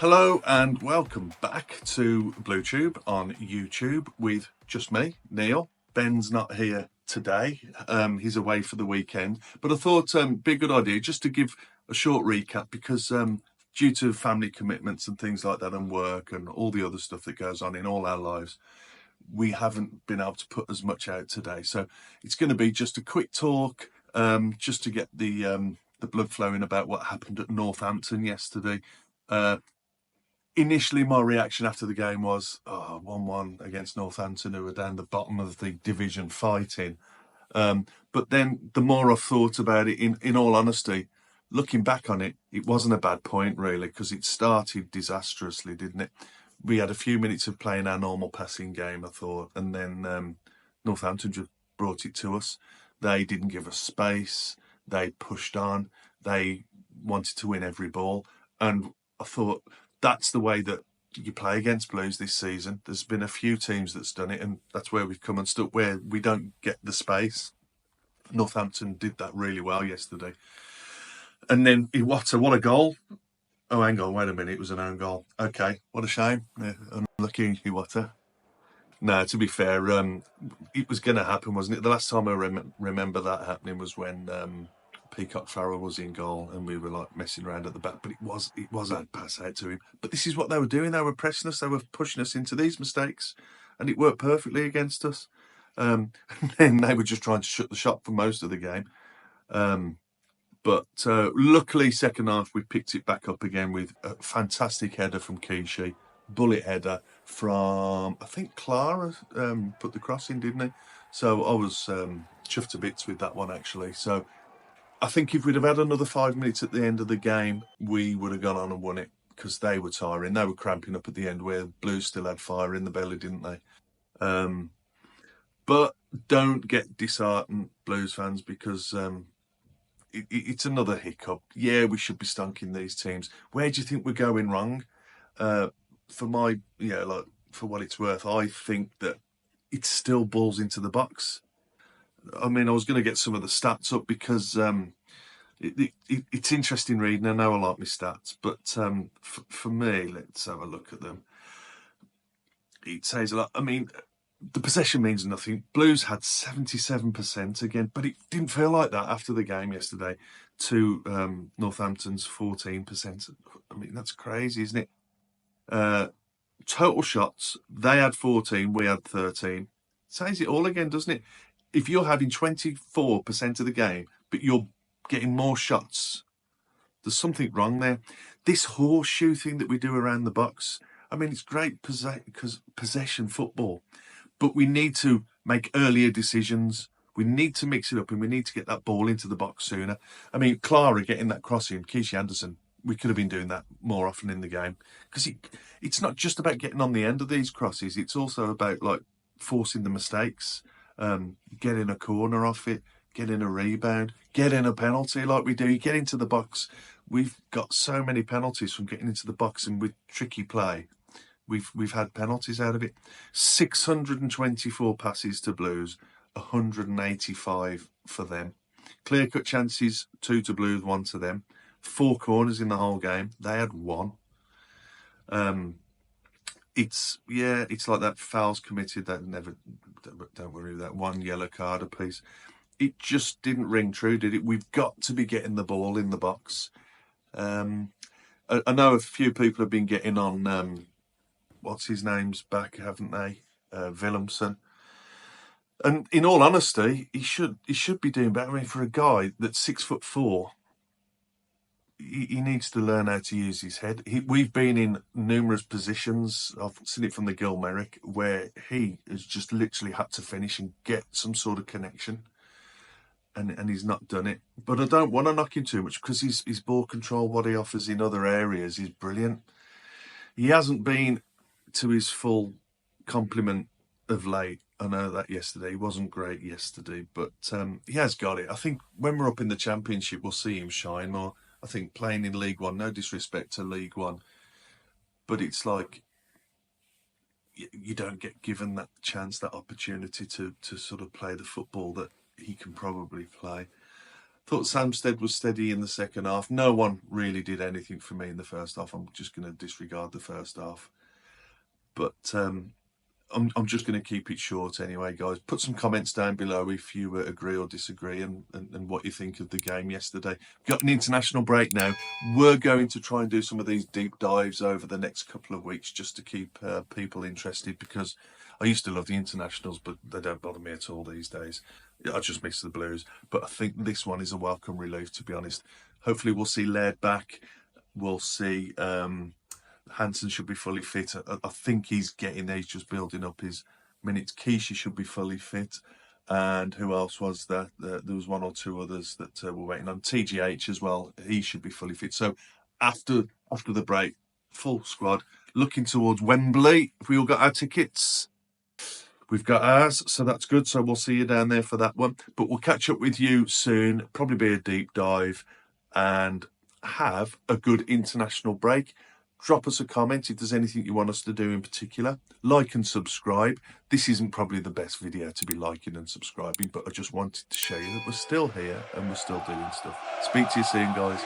Hello and welcome back to BlueTube on YouTube with just me, Neil. Ben's not here today. He's away for the weekend. But I thought be a good idea just to give a short recap because due to family commitments and things like that and work and all the other stuff that goes on in all our lives, we haven't been able to put as much out today. So it's going to be just a quick talk just to get the blood flowing about what happened at Northampton yesterday. Initially, my reaction after the game was 1-1 against Northampton, who were down the bottom of the division fighting. But then the more I've thought about it, in all honesty, looking back on it, it wasn't a bad point, really, because it started disastrously, didn't it? We had a few minutes of playing our normal passing game, I thought, and then Northampton just brought it to us. They didn't give us space. They pushed on. They wanted to win every ball. And I thought that's the way that you play against Blues this season. There's been a few teams that's done it, and that's where we've come unstuck, where we don't get the space. Northampton did that really well yesterday. And then what a goal. Oh, hang on, wait a minute, it was an own goal. Okay, what a shame. Yeah, unlucky Iwata. No, to be fair, it was going to happen, wasn't it? The last time I remember that happening was when Peacock Farrell was in goal and we were like messing around at the back, but it was a pass out to him. But this is what they were doing. They were pressing us. They were pushing us into these mistakes, and it worked perfectly against us. And then they were just trying to shut the shop for most of the game. But luckily, second half, we picked it back up again with a fantastic header from Keshi, bullet header from, I think Clara put the cross in, didn't he? So I was chuffed to bits with that one, actually. So I think if we'd have had another 5 minutes at the end of the game, we would have gone on and won it because they were tiring. They were cramping up at the end where Blues still had fire in the belly, didn't they? But don't get disheartened, Blues fans, because it's another hiccup. Yeah, we should be stunking these teams. Where do you think we're going wrong? For what it's worth, I think that it's still balls into the box. I mean, I was going to get some of the stats up because it's interesting reading. I know I like my stats, but for me, let's have a look at them. It says a lot. I mean, the possession means nothing. Blues had 77% again, but it didn't feel like that after the game yesterday to Northampton's 14%. I mean, that's crazy, isn't it? Total shots, they had 14, we had 13. Says it all again, doesn't it? If you're having 24% of the game, but you're getting more shots, there's something wrong there. This horseshoe thing that we do around the box, I mean, it's great possession football, but we need to make earlier decisions. We need to mix it up and we need to get that ball into the box sooner. I mean, Clara getting that crossing, Keshi Andersons, we could have been doing that more often in the game because it's not just about getting on the end of these crosses. It's also about like forcing the mistakes, getting a corner off it, getting a rebound, getting a penalty like we do. You get into the box. We've got so many penalties from getting into the box and with tricky play. We've had penalties out of it. 624 passes to Blues, 185 for them. Clear-cut chances, 2 to Blues, 1 to them. 4 corners in the whole game. They had 1. It's like that fouls committed that never, don't worry, that 1 yellow card apiece. It just didn't ring true, did it? We've got to be getting the ball in the box. I know a few people have been getting on, what's his name's back, haven't they? Willemsen. And in all honesty, he should be doing better. I mean, for a guy that's 6'4", he needs to learn how to use his head. We've been in numerous positions. I've seen it from the Gilmerick where he has just literally had to finish and get some sort of connection, and he's not done it. But I don't want to knock him too much because his ball control, what he offers in other areas, is brilliant. He hasn't been to his full complement of late. I know that yesterday he wasn't great yesterday, but he has got it. I think when we're up in the Championship, we'll see him shine more. I think playing in League One, no disrespect to League One, but it's like you don't get given that chance, that opportunity to sort of play the football that he can probably play. Thought Samstead was steady in the second half. No one really did anything for me in the first half. I'm just going to disregard the first half. But I'm just going to keep it short anyway, guys. Put some comments down below if you agree or disagree and what you think of the game yesterday. Got an international break now. We're going to try and do some of these deep dives over the next couple of weeks just to keep people interested, because I used to love the internationals, but they don't bother me at all these days. I just miss the Blues. But I think this one is a welcome relief, to be honest. Hopefully we'll see Laird back. We'll see... Hansen should be fully fit. I think he's getting there. He's just building up his minutes. Keshi should be fully fit. And who else was there? There was one or two others that were waiting on. TGH as well. He should be fully fit. So after the break, full squad. Looking towards Wembley. If we all got our tickets, we've got ours. So that's good. So we'll see you down there for that one. But we'll catch up with you soon. Probably be a deep dive and have a good international break. Drop us a comment if there's anything you want us to do in particular. Like and subscribe. This isn't probably the best video to be liking and subscribing, but I just wanted to show you that we're still here and we're still doing stuff. Speak to you soon, guys.